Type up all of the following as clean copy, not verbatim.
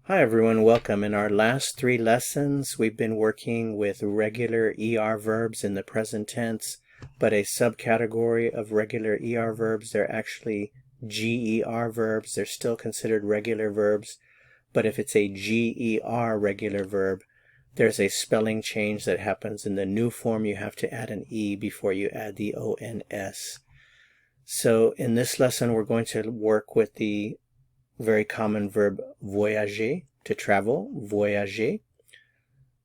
Hi everyone, welcome. In our last 3 lessons, we've been working with regular ER verbs in the present tense, but a subcategory of regular ER verbs, they're actually GER verbs. They're still considered regular verbs, but if it's a GER regular verb, there's a spelling change that happens in the new form. You have to add an E before you add the ONS. So in this lesson, we're going to work with the very common verb voyager, to travel, voyager.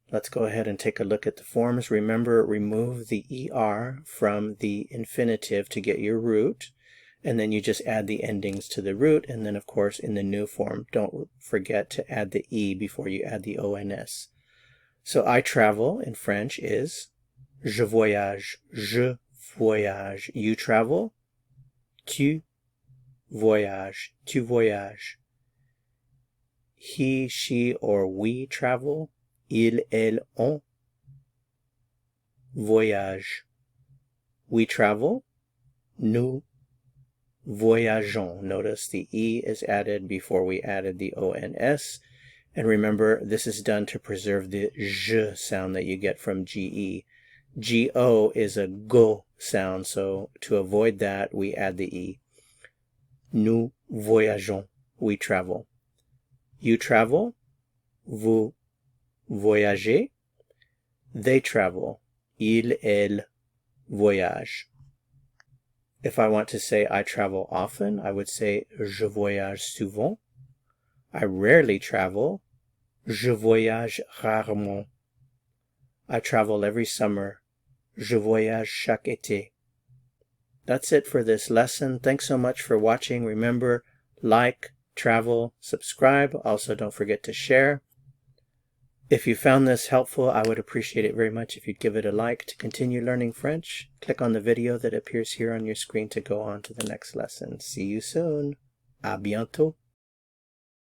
Let's go ahead and take a look at the forms. Remember, remove the ER from the infinitive to get your root, and then you just add the endings to the root, and then of course in the new form, don't forget to add the E before you add the ONS. So I travel in French is je voyage, je voyage. You travel, tu voyage, tu voyage. He, she, or we travel, il, elle, on voyage. We travel, nous voyageons. Notice the E is added before we added the ONS. And remember, this is done to preserve the je sound that you get from GE. GO is a go sound, so to avoid that, we add the E. Nous voyageons. We travel. You travel. Vous voyagez. They travel. Ils, elles voyagent. If I want to say I travel often, I would say je voyage souvent. I rarely travel. Je voyage rarement. I travel every summer. Je voyage chaque été. That's it for this lesson. Thanks so much for watching. Remember, like, travel, subscribe. Also, don't forget to share. If you found this helpful, I would appreciate it very much if you'd give it a like. To continue learning French, click on the video that appears here on your screen to go on to the next lesson. See you soon. À bientôt.